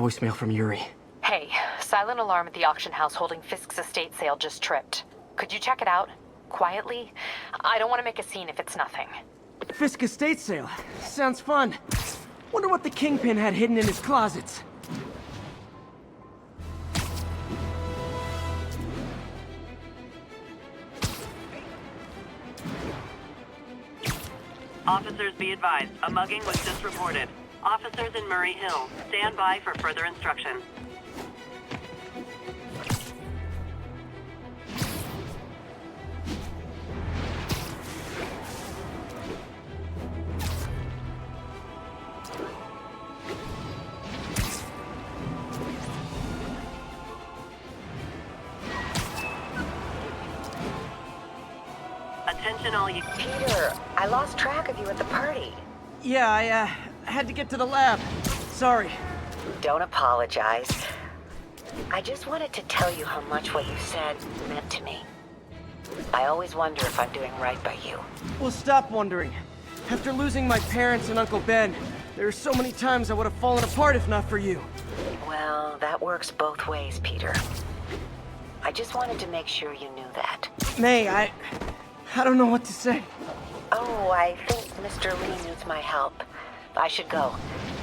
voicemail from Yuri. Hey, silent alarm at the auction house holding Fisk's estate sale just tripped. Could you check it out? Quietly? I don't want to make a scene if it's nothing. Fisk estate sale. Sounds fun. Wonder what the Kingpin had hidden in his closets. Officers be advised, a mugging was just reported. Officers in Murray Hill, stand by for further instruction. Attention all you... Peter, I lost track of you at the party. Yeah, I had to get to the lab. Sorry. Don't apologize. I just wanted to tell you how much what you said meant to me. I always wonder if I'm doing right by you. Well, stop wondering. After losing my parents and Uncle Ben, there are so many times I would have fallen apart if not for you. Well, that works both ways, Peter. I just wanted to make sure you knew that. May, I don't know what to say. Oh, I think Mr. Lee needs my help. I should go.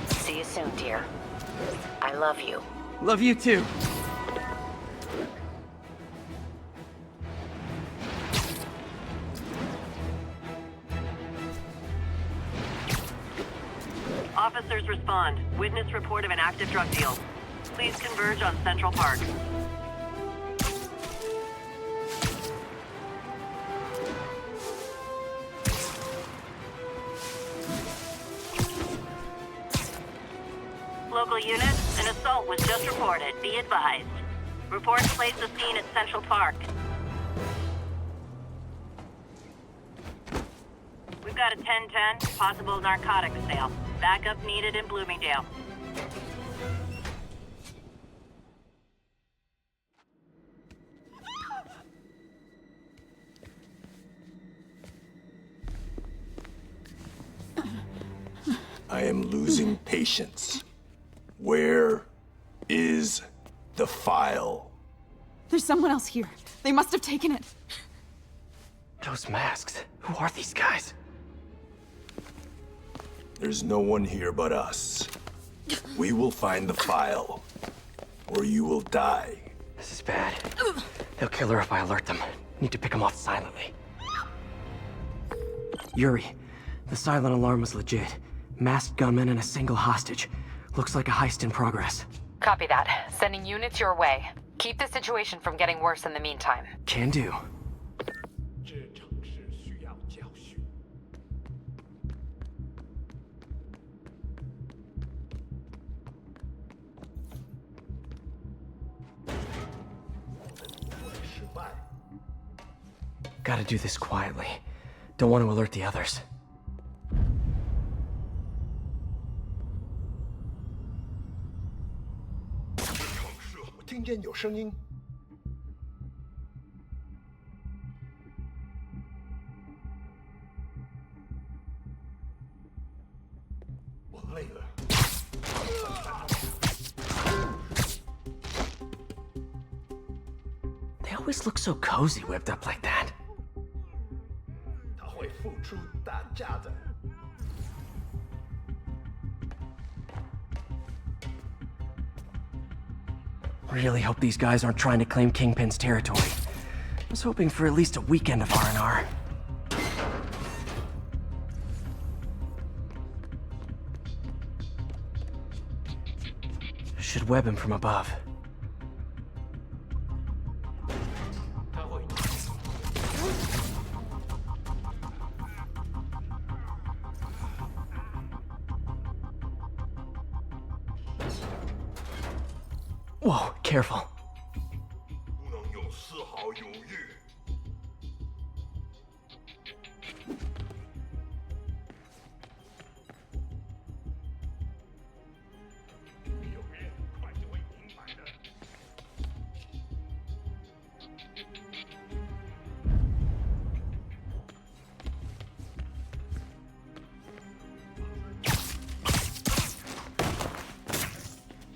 See you soon, dear. I love you. Love you too. Officers respond. Witness report of an active drug deal. Please converge on Central Park. Local units, an assault was just reported. Be advised. Reports place the scene at Central Park. We've got a 10-10, possible narcotics sale. Backup needed in Bloomingdale. I am losing patience. Where is the file? There's someone else here. They must have taken it. Those masks. Who are these guys? There's no one here but us. We will find the file, or you will die. This is bad. They'll kill her if I alert them. Need to pick them off silently. Yuri, the silent alarm was legit. Masked gunmen and a single hostage. Looks like a heist in progress. Copy that. Sending units your way. Keep the situation from getting worse in the meantime. Can do. Gotta do this quietly. Don't want to alert the others. They always look so cozy whipped up like that. Really hope these guys aren't trying to claim Kingpin's territory. I was hoping for at least a weekend of R&R. Should web him from above. Whoa, careful.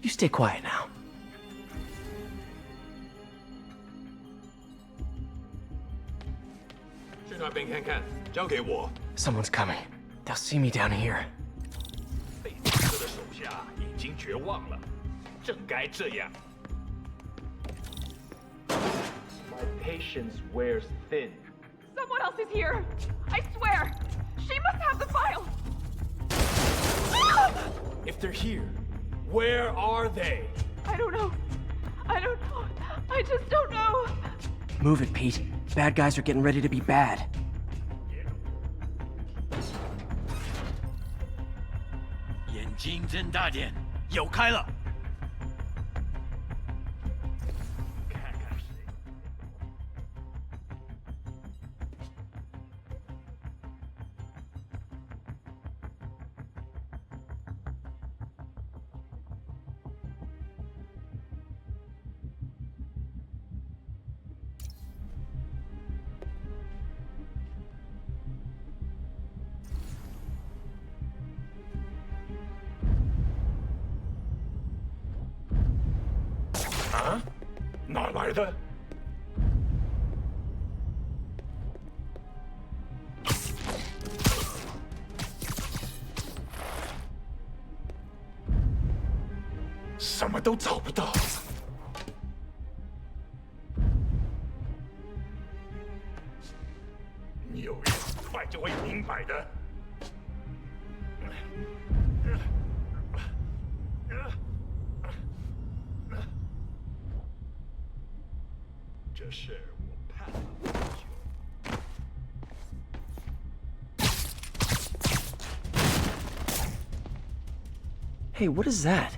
You stay quiet now. Someone's coming. They'll see me down here. 被刺客的手下已经绝望了，正该这样。My patience wears thin. Someone else is here! I swear! She must have the file! If they're here, where are they? I don't know. I don't know. I just don't know. Move it, Pete. Bad guys are getting ready to be bad. 眼睛睁大点，有开了。看看谁。啊？哪来的？什么都找不到。你有人快就会明白的。这事我盼了很久。Hey, what is that?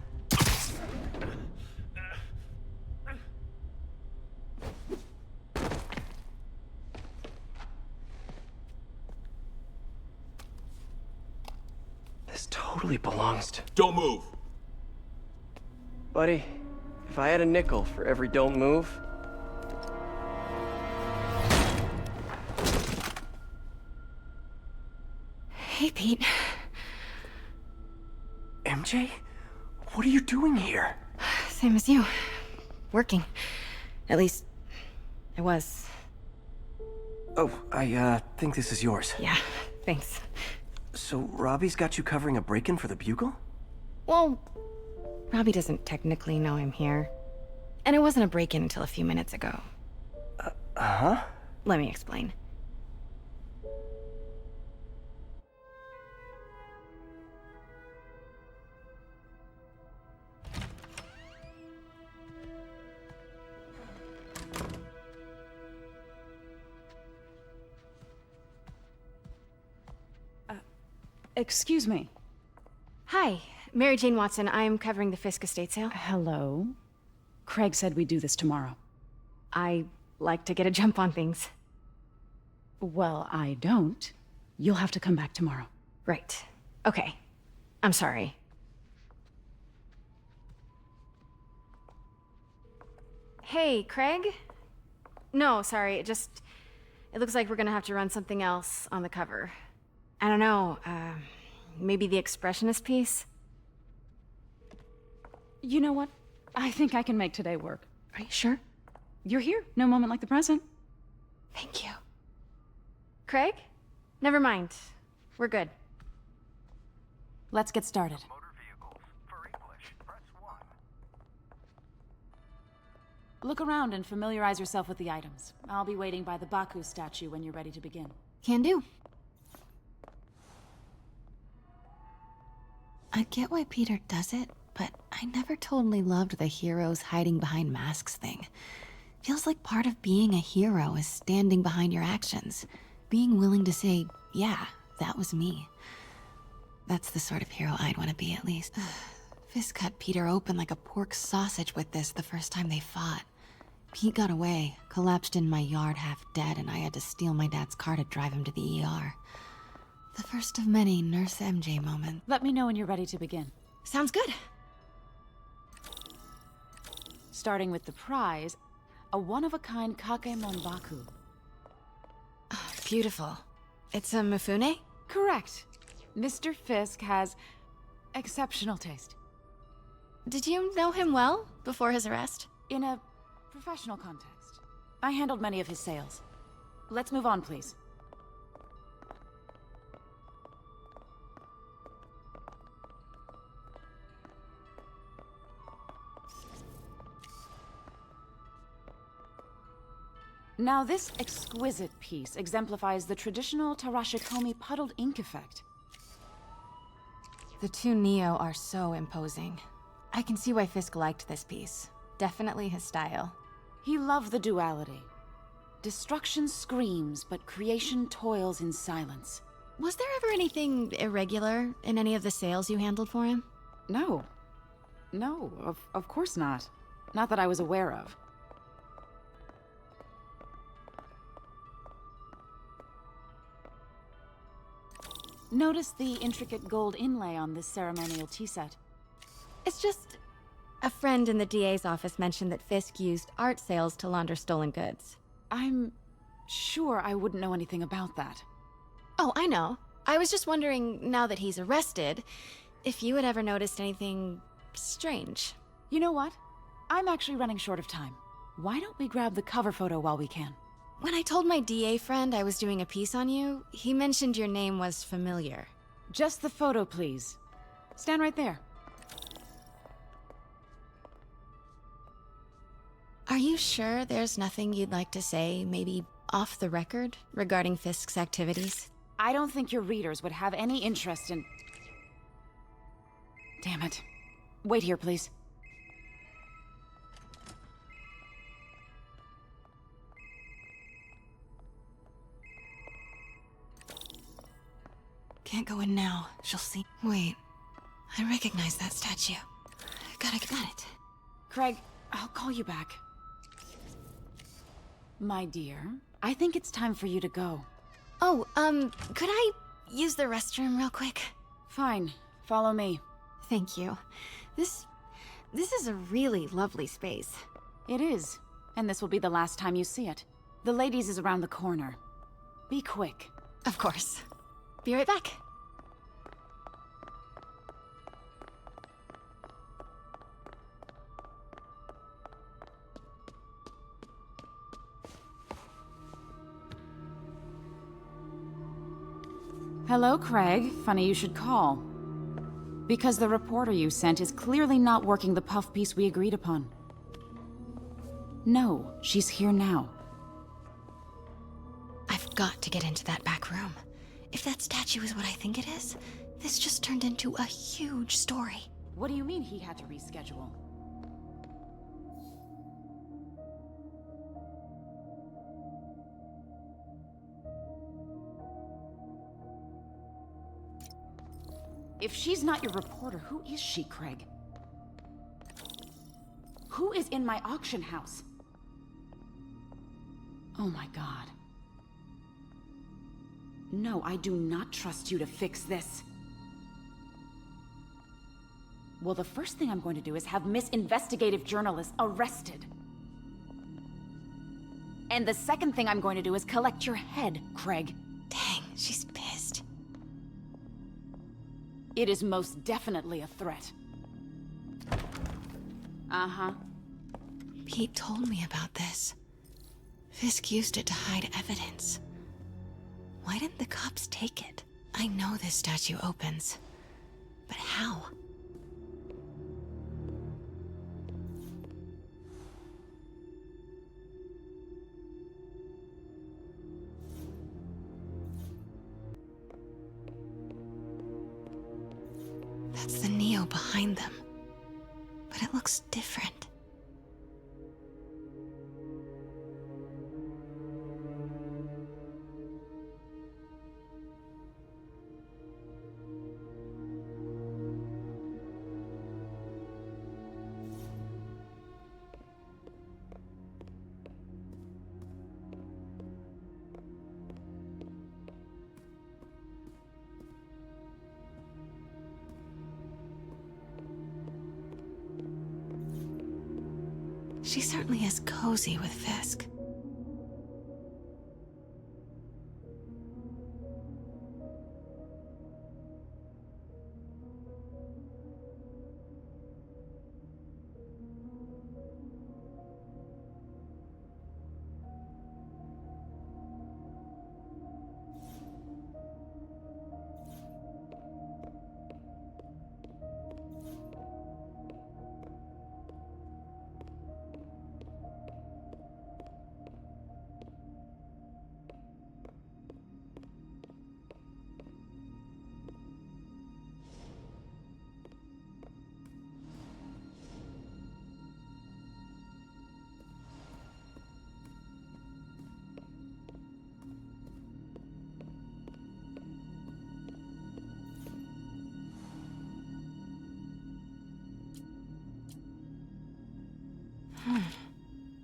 This totally belongs to... Don't move. Buddy, if I had a nickel for every don't move... Hey, Pete. MJ? What are you doing here? Same as you. Working. At least, I was. Oh, I think this is yours. Yeah, thanks. So, Robbie's got you covering a break-in for the Bugle? Well, Robbie doesn't technically know I'm here. And it wasn't a break-in until a few minutes ago. Uh-huh? Let me explain. Excuse me. Hi, Mary Jane Watson. I'm covering the Fisk estate sale. Hello. Craig said we'd do this tomorrow. I like to get a jump on things. Well, I don't. You'll have to come back tomorrow. Right. Okay. I'm sorry. Hey, Craig? No, sorry. It looks like we're gonna have to run something else on the cover. I don't know, maybe the expressionist piece? You know what? I think I can make today work. Are you sure? You're here. No moment like the present. Thank you. Craig? Never mind. We're good. Let's get started. Motor vehicles. For English, press 1. Look around and familiarize yourself with the items. I'll be waiting by the Baku statue when you're ready to begin. Can do. I get why Peter does it, but I never totally loved the heroes hiding behind masks thing. Feels like part of being a hero is standing behind your actions. Being willing to say, yeah, that was me. That's the sort of hero I'd want to be, at least. Fisk cut Peter open like a pork sausage with this the first time they fought. Pete got away, collapsed in my yard half dead, and I had to steal my dad's car to drive him to the ER. The first of many Nurse MJ moments. Let me know when you're ready to begin. Sounds good. Starting with the prize, a one-of-a-kind Kakemon Baku. Beautiful. It's a Mifune? Correct. Mr. Fisk has exceptional taste. Did you know him well before his arrest? In a professional context, I handled many of his sales. Let's move on, please. Now, this exquisite piece exemplifies the traditional Tarashikomi puddled ink effect. The two Neo are so imposing. I can see why Fisk liked this piece. Definitely his style. He loved the duality. Destruction screams, but creation toils in silence. Was there ever anything irregular in any of the sales you handled for him? No. No, of course not. Not that I was aware of. Notice the intricate gold inlay on this ceremonial tea set. It's just... a friend in the DA's office mentioned that Fisk used art sales to launder stolen goods. I'm sure I wouldn't know anything about that. Oh, I know. I was just wondering, now that he's arrested, if you had ever noticed anything strange. You know what? I'm actually running short of time. Why don't we grab the cover photo while we can? When I told my DA friend I was doing a piece on you, he mentioned your name was familiar. Just the photo, please. Stand right there. Are you sure there's nothing you'd like to say, maybe off the record, regarding Fisk's activities? I don't think your readers would have any interest in... Damn it. Wait here, please. Can't go in now. She'll see. Wait. I recognize that statue. Gotta get it. Craig, I'll call you back. My dear, I think it's time for you to go. Oh, could I use the restroom real quick? Fine. Follow me. Thank you. This is a really lovely space. It is. And this will be the last time you see it. The ladies is around the corner. Be quick. Of course. Be right back. Hello, Craig. Funny you should call. Because the reporter you sent is clearly not working the puff piece we agreed upon. No, she's here now. I've got to get into that back room. If that statue is what I think it is, this just turned into a huge story. What do you mean he had to reschedule? If she's not your reporter, who is she, Craig? Who is in my auction house? Oh my God. No, I do not trust you to fix this. Well, the first thing I'm going to do is have Miss Investigative Journalist arrested. And the second thing I'm going to do is collect your head, Craig. Dang, she's pissed. It is most definitely a threat. Uh-huh. Pete told me about this. Fisk used it to hide evidence. Why didn't the cops take it? I know this statue opens. But how? That's the Neo behind them. But it looks different. She certainly is cozy with Fisk.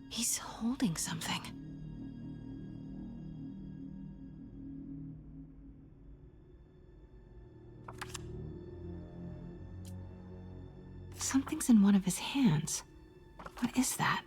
He's holding something. Something's in one of his hands. What is that?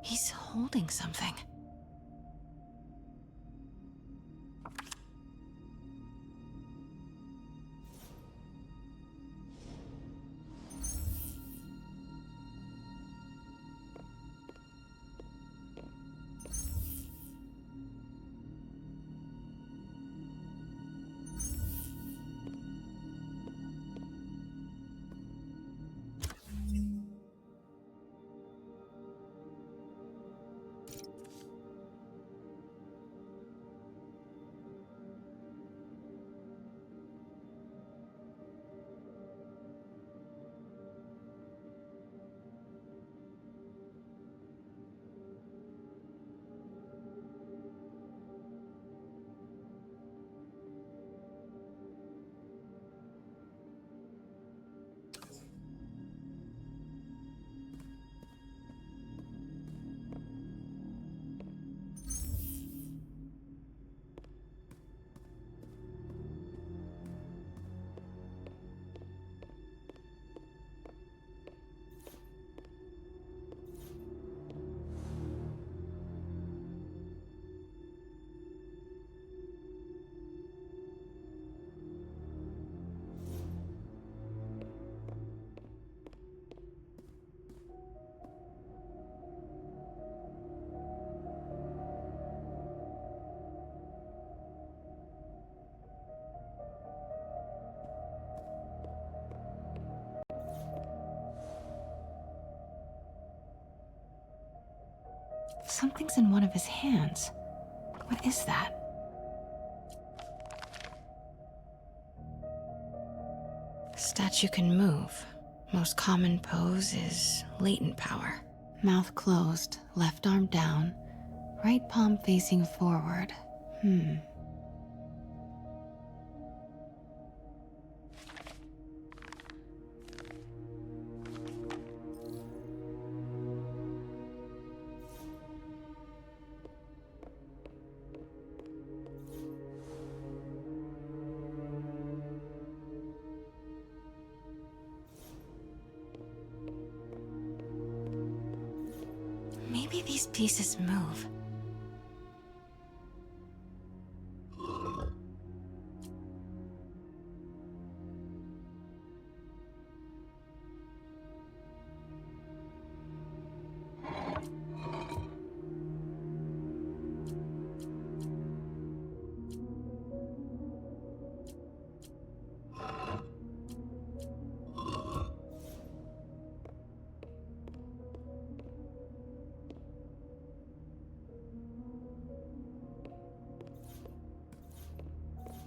He's holding something. Something's in one of his hands. What is that? Statue can move. Most common pose is latent power. Mouth closed, left arm down, right palm facing forward. Maybe these pieces move.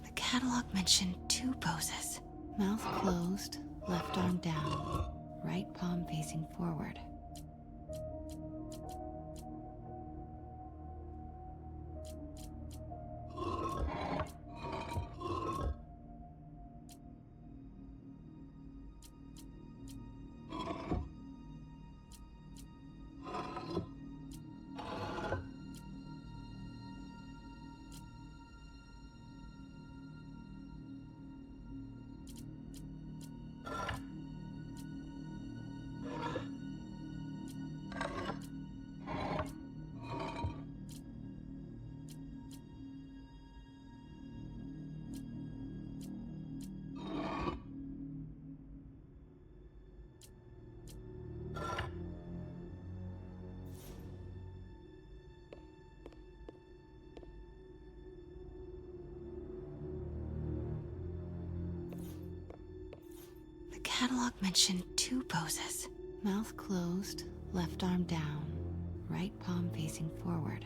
The catalog mentioned 2 poses. Mouth closed, left arm down, right palm facing forward. log mentioned 2 poses. Mouth closed, left arm down, right palm facing forward.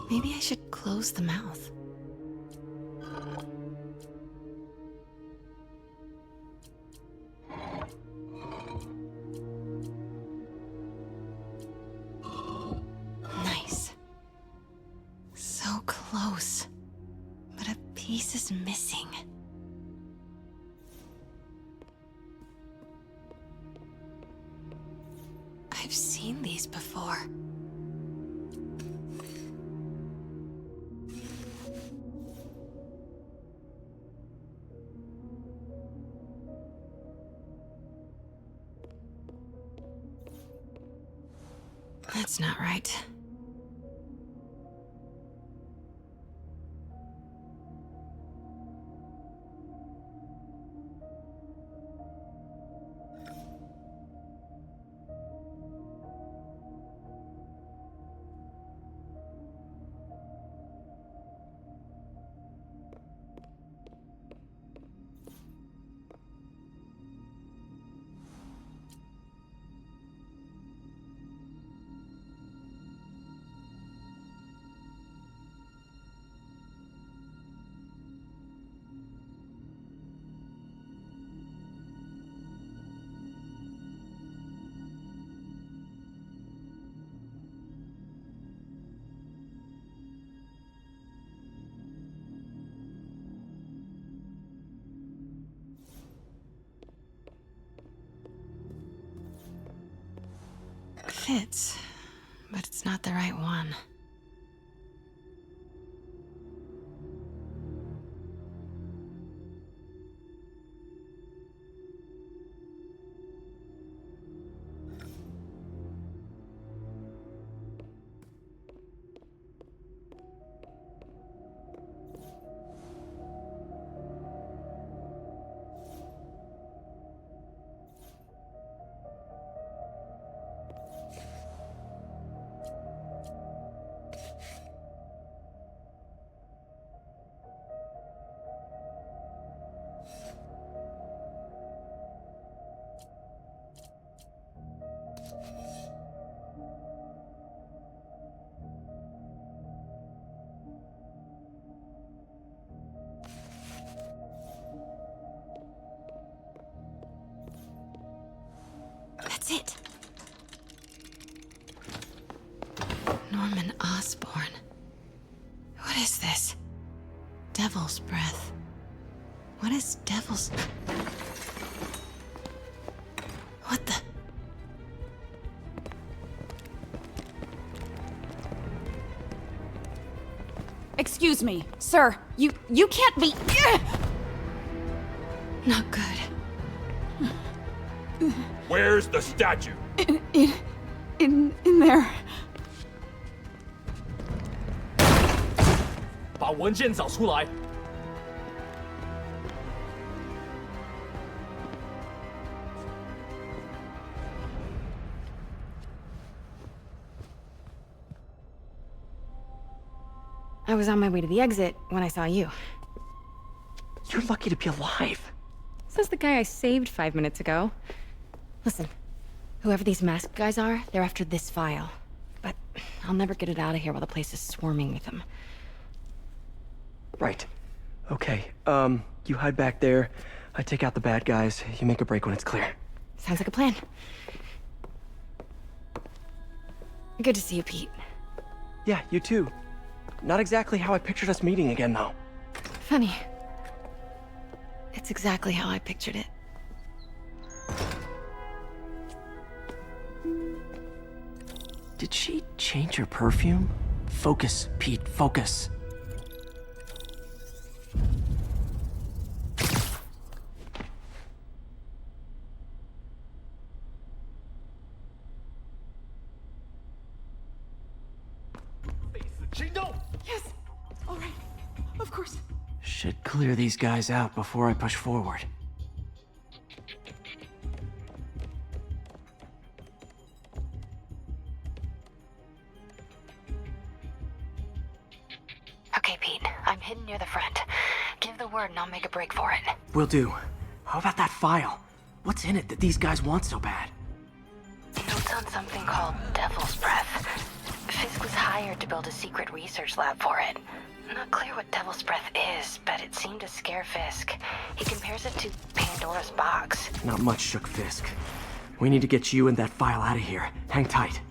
Maybe I should close the mouth. Nice. So close. But a piece is missing. I've seen these before. That's not right. Fits, but it's not the right one. That's it. Norman Osborn. What is this? Devil's breath. What is devil's... What the... Excuse me, sir. You can't be... Not good. Where's the statue? In there. 把文件找出来。 I was on my way to the exit when I saw you. You're lucky to be alive. Says the guy I saved 5 minutes ago. Listen, whoever these masked guys are, they're after this file. But I'll never get it out of here while the place is swarming with them. Right. Okay, you hide back there. I take out the bad guys. You make a break when it's clear. Sounds like a plan. Good to see you, Pete. Yeah, you too. Not exactly how I pictured us meeting again, though. Funny. It's exactly how I pictured it. Did she change her perfume? Focus, Pete, focus. Yes! Alright. Of course. Should clear these guys out before I push forward. Okay, Pete. I'm hidden near the front. Give the word and I'll make a break for it. Will do. How about that file? What's in it that these guys want so bad? Notes on something called Devil's Breath. Fisk was hired to build a secret research lab for it. Not clear what Devil's Breath is, but it seemed to scare Fisk. He compares it to Pandora's box. Not much shook Fisk. We need to get you and that file out of here. Hang tight.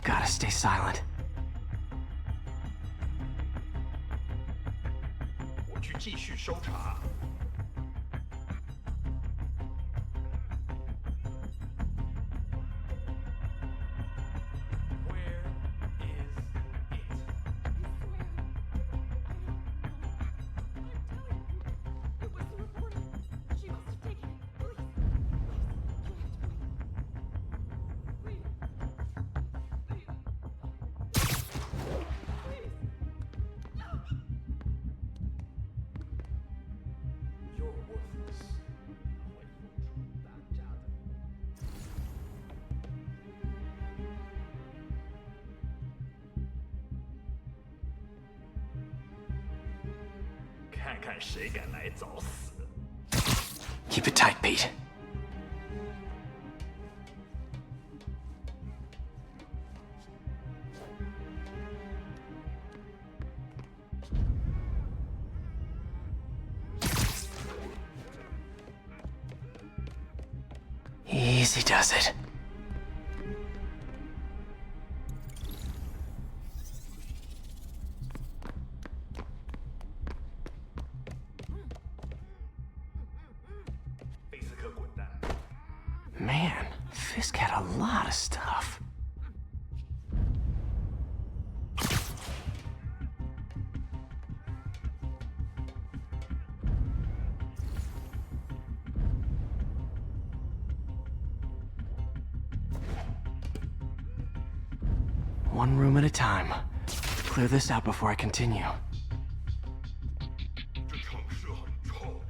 Gotta stay silent. 我去继续搜查。Where is it? You're worthless. 会付出代价的。看看谁敢来找死！ Keep it tight, Pete. Easy does it. Man, Fisk had a lot of stuff. One room at a time. Clear this out before I continue. 这城市很臭。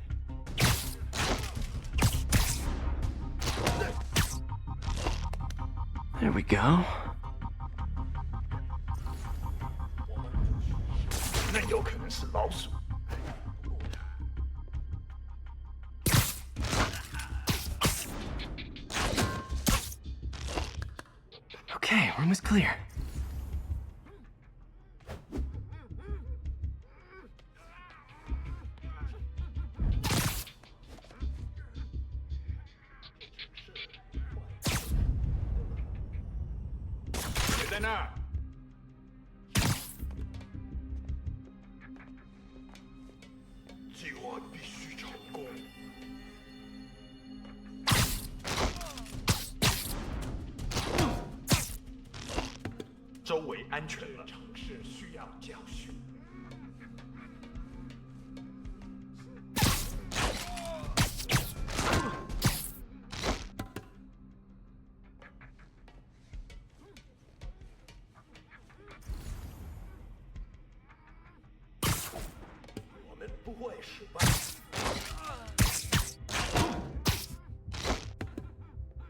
There we go. 那有可能是老鼠。 Okay, room is clear.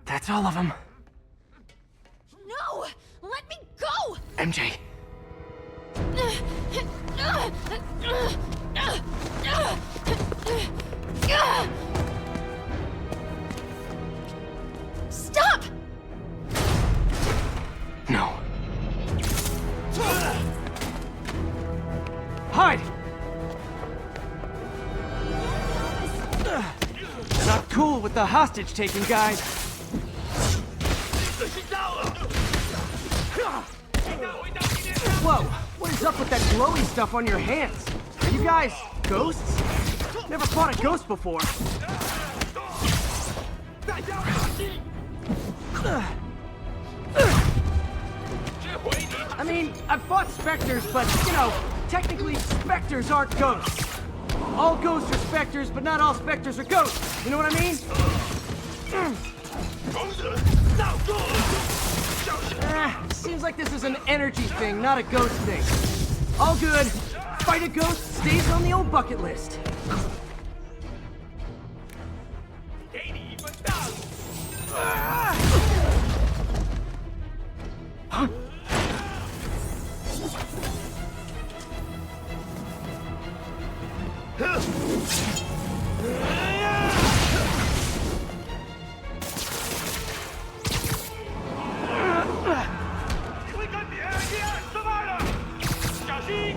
That's all of them. No! Let me go! MJ. Stop! No. not cool with the hostage-taking guys. 这是到了！应该回到今天。 Whoa, what is up with that glowy stuff on your hands? Are you guys ghosts? Never fought a ghost before. 再加把劲！这回你 I mean, I've fought specters, but, you know, technically specters aren't ghosts. All ghosts are specters, but not all specters are ghosts. You know what I mean? 虫子造作了！小心！ Seems like this is an energy thing, not a ghost thing. All good. Fight a ghost stays on the old bucket list. 给你一份大礼！ 会跟别人一样失败的，小心！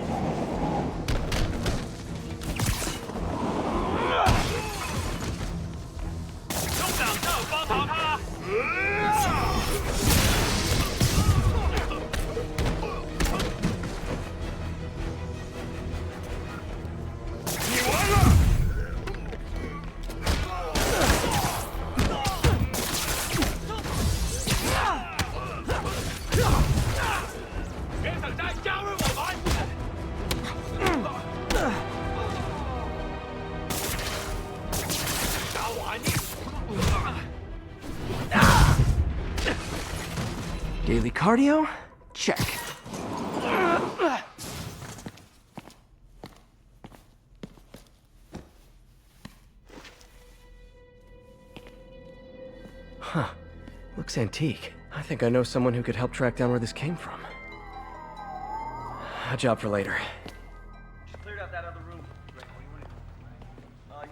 兄长，这包逃他！你完了！ 别等待，加入我们！打完你！ Daily cardio? Check. Huh. Looks antique. I think I know someone who could help track down where this came from. A job for later. Cleared out that other room.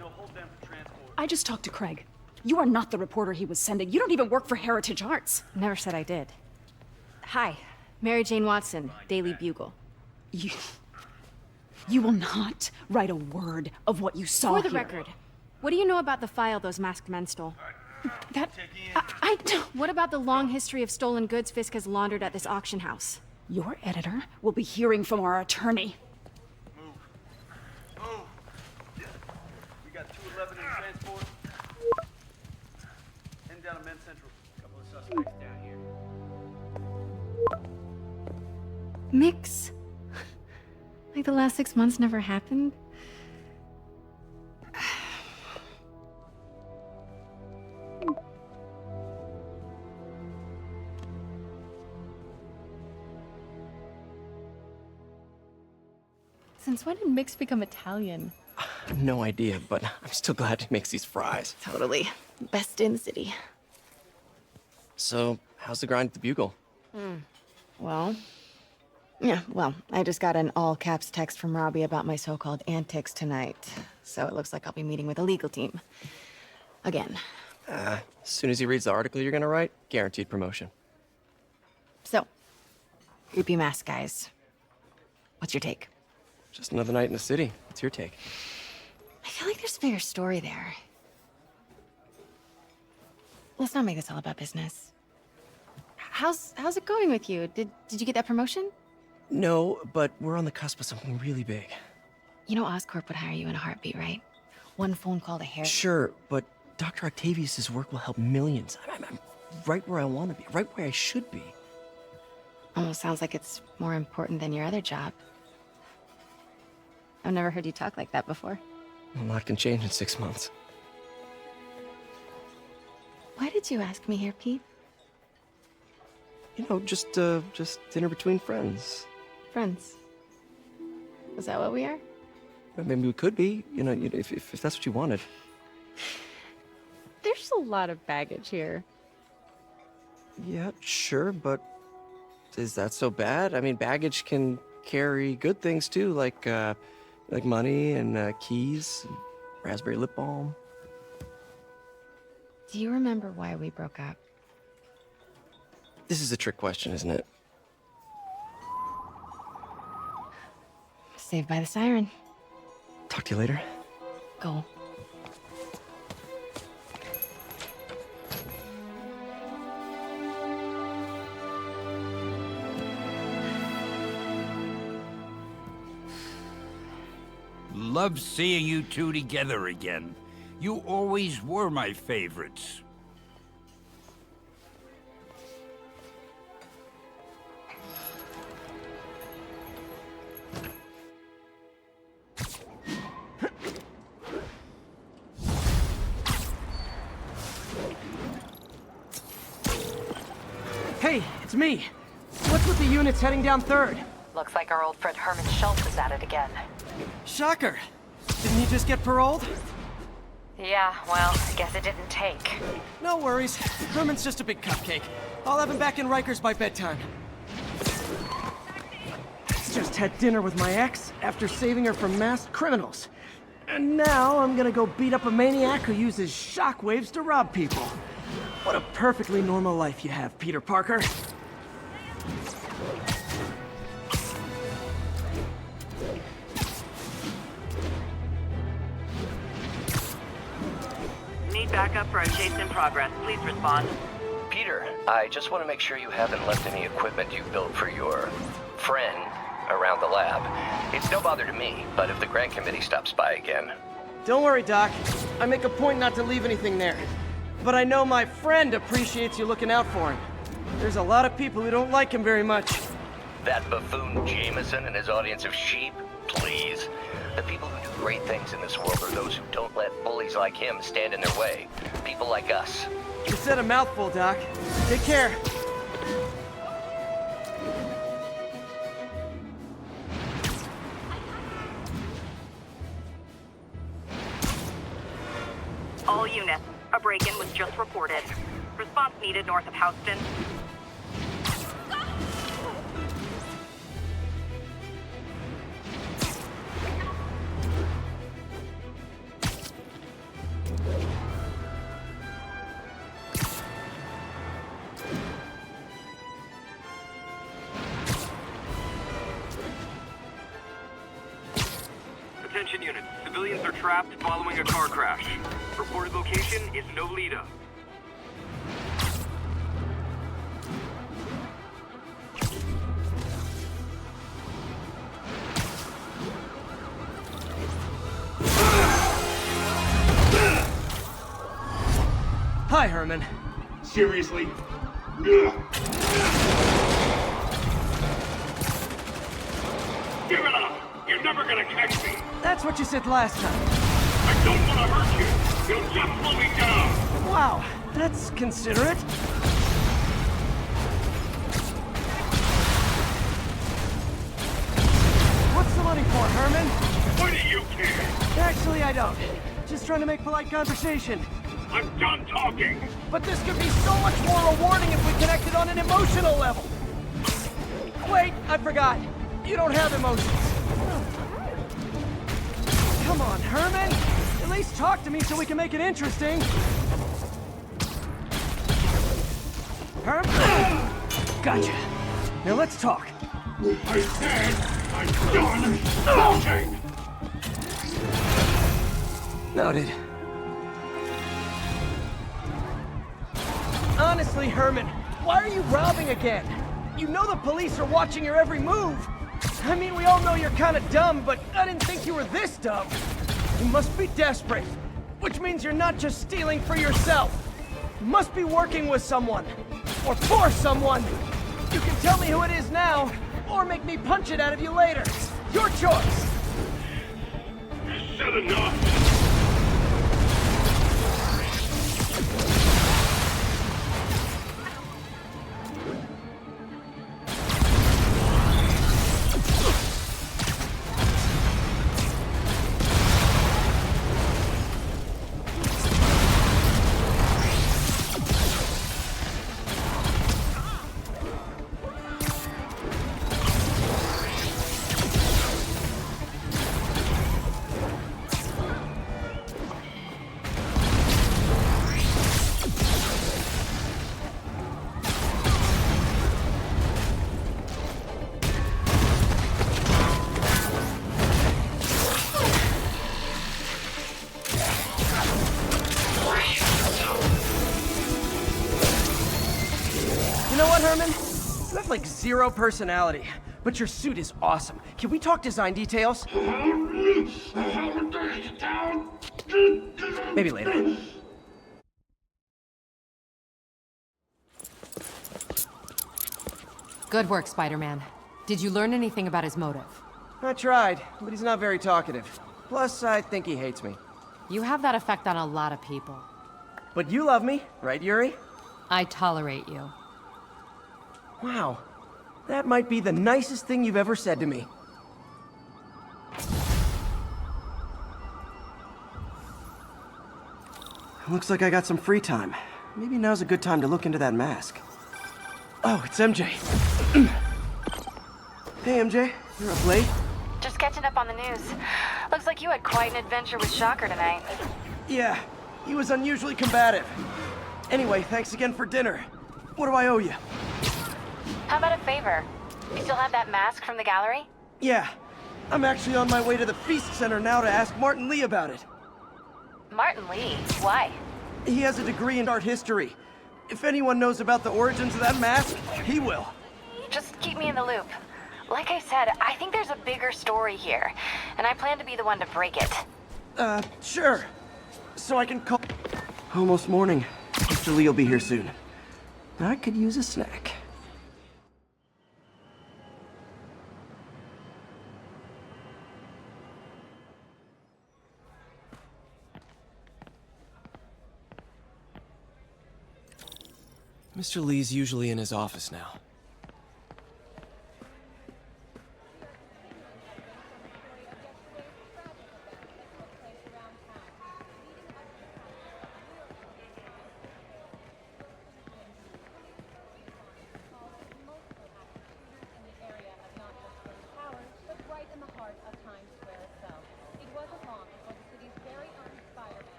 Hold them for transport. I just talked to Craig. You are not the reporter he was sending. You don't even work for Heritage Arts. Never said I did. Hi, Mary Jane Watson, Daily Bugle. You will not write a word of what you saw For the here. record, what do you know about the file those masked men stole? That... I don't... What about the long history of stolen goods Fisk has laundered at this auction house? Your editor will be hearing from our attorney. Move. We got 211 in transport. Heading down to Men's Central. A couple of suspects down here. Mix? Like the last 6 months never happened? Since when did Mix become Italian? No idea, but I'm still glad he makes these fries. Totally. Best in the city. So, how's the grind at the Bugle? Well, I just got an all-caps text from Robbie about my so-called antics tonight. So it looks like I'll be meeting with a legal team. Again. As soon as he reads the article you're gonna write, guaranteed promotion. So, creepy mask guys. What's your take? Just another night in the city. What's your take? I feel like there's a bigger story there. Let's not make this all about business. How's it going with you? Did you get that promotion? No, but we're on the cusp of something really big. You know Oscorp would hire you in a heartbeat, right? One phone call to Harry. Sure, but Dr. Octavius's work will help millions. I'm right where I want to be, right where I should be. Almost sounds like it's more important than your other job. I've never heard you talk like that before. A lot can change in 6 months. Why did you ask me here, Pete? You know, just dinner between friends. Friends. Is that what we are? Maybe we could be, you know, if that's what you wanted. There's a lot of baggage here. Yeah, sure, but is that so bad? I mean, baggage can carry good things too, like money and keys, and raspberry lip balm. Do you remember why we broke up? This is a trick question, isn't it? Saved by the siren. Talk to you later. Go. love seeing you two together again. You always were my favorites. Hey, it's me. What's with the units heading down 3rd? Looks like our old friend Herman Schultz is at it again. Shocker. Didn't he just get paroled? Yeah, well, I guess it didn't take. No worries. Herman's just a big cupcake. I'll have him back in Rikers by bedtime. Just had dinner with my ex after saving her from masked criminals. And now I'm gonna go beat up a maniac who uses shockwaves to rob people. What a perfectly normal life you have, Peter Parker. Need backup for a chase in progress. Please respond. Peter, I just want to make sure you haven't left any equipment you built for your friend around the lab. It's no bother to me, but if the grant committee stops by again... Don't worry, Doc. I make a point not to leave anything there. But I know my friend appreciates you looking out for him. There's a lot of people who don't like him very much. That buffoon Jameson and his audience of sheep? Please. The people who do great things in this world are those who don't let bullies like him stand in their way. People like us. You said a mouthful, Doc. Take care. All units, a break-in was just reported. Response needed north of Houston. Attention units. Civilians are trapped following a car crash. Reported location is Nolita. Hi, Herman. Seriously? Give it up! You're never gonna catch me! That's what you said last time. I don't want to hurt you! You'll just slow me down! Wow, that's considerate. What's the money for, Herman? Why do you care? Actually, I don't. Just trying to make polite conversation. I'm done talking! But this could be so much more rewarding if we connected on an emotional level. Wait, I forgot. You don't have emotions. Come on, Herman. At least talk to me so we can make it interesting. Herman? Gotcha. Now let's talk. I said I'm done talking! Noted. Honestly, Herman, why are you robbing again? You know the police are watching your every move. I mean, we all know you're kind of dumb, but I didn't think you were this dumb. You must be desperate, which means you're not just stealing for yourself. You must be working with someone, or for someone. You can tell me who it is now, or make me punch it out of you later. Your choice. Said enough! You know what, Herman? You have like zero personality. but your suit is awesome. Can we talk design details? Maybe later. Good work, Spider-Man. Did you learn anything about his motive? I tried, but he's not very talkative. Plus, I think he hates me. You have that effect on a lot of people. But you love me, right, Yuri? I tolerate you. Wow. That might be the nicest thing you've ever said to me. Looks like I got some free time. Maybe now's a good time to look into that mask. Oh, it's MJ. Hey, MJ. You're up late? Just catching up on the news. Looks like you had quite an adventure with Shocker tonight. Yeah, he was unusually combative. Anyway, thanks again for dinner. What do I owe you? How about a favor? You still have that mask from the gallery? Yeah, I'm actually on my way to the Feast Center now to ask Martin Lee about it. Martin Lee? Why? He has a degree in art history. If anyone knows about the origins of that mask, he will. Just keep me in the loop. Like I said, I think there's a bigger story here, and I plan to be the one to break it. Sure. So I can call... Almost morning. Mr. Lee will be here soon. I could use a snack. Mr. Lee's usually in his office now.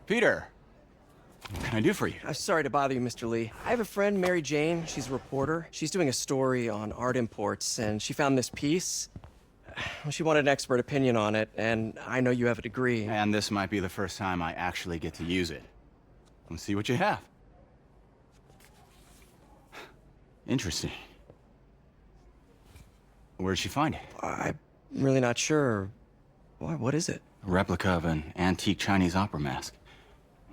Peter, what can I do for you? I'm sorry to bother you, Mr. Lee. I have a friend, Mary Jane. She's a reporter. She's doing a story on art imports, and she found this piece. She wanted an expert opinion on it, and I know you have a degree. And this might be the first time I actually get to use it. Let's see what you have. Interesting. Where did she find it? I'm really not sure. Why, what is it? A replica of an antique Chinese opera mask.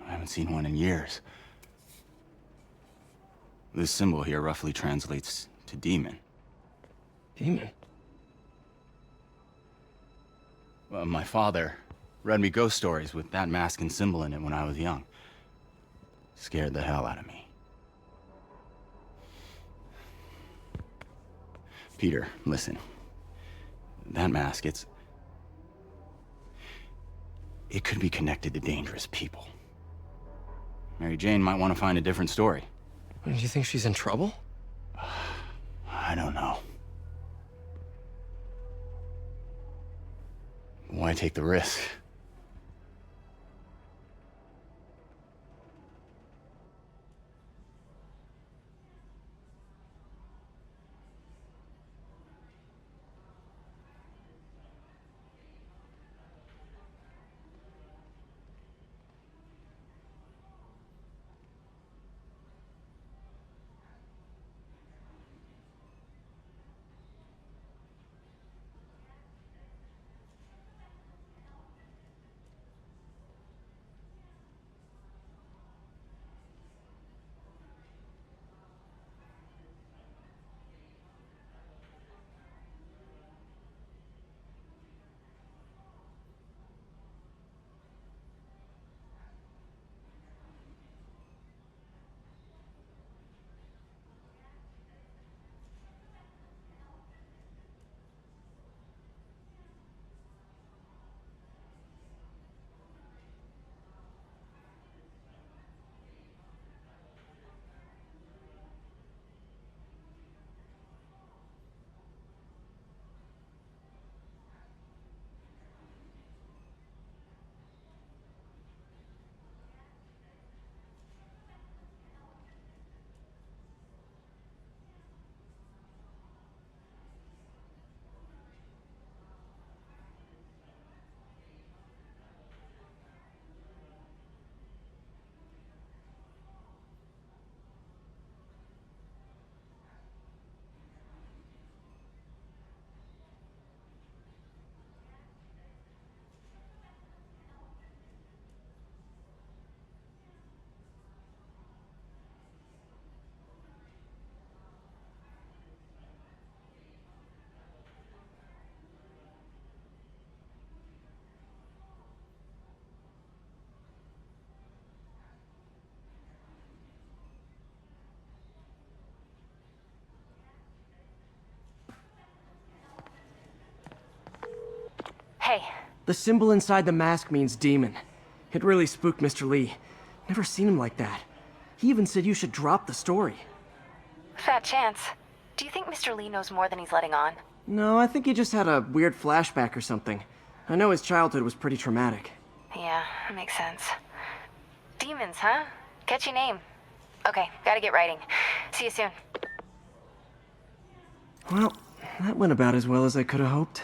I haven't seen one in years. This symbol here roughly translates to demon. Demon? Well, my father read me ghost stories with that mask and symbol in it when I was young. Scared the hell out of me. Peter, listen. That mask, it could be connected to dangerous people. Mary Jane might want to find a different story. Do you think she's in trouble? I don't know. Why take the risk? Hey. The symbol inside the mask means demon. It really spooked Mr. Lee. Never seen him like that. He even said you should drop the story. Fat chance. Do you think Mr. Lee knows more than he's letting on? No, I think he just had a weird flashback or something. I know his childhood was pretty traumatic. Yeah, that makes sense. Demons, huh? Catchy name. Okay, gotta get writing. See you soon. Well, that went about as well as I could have hoped.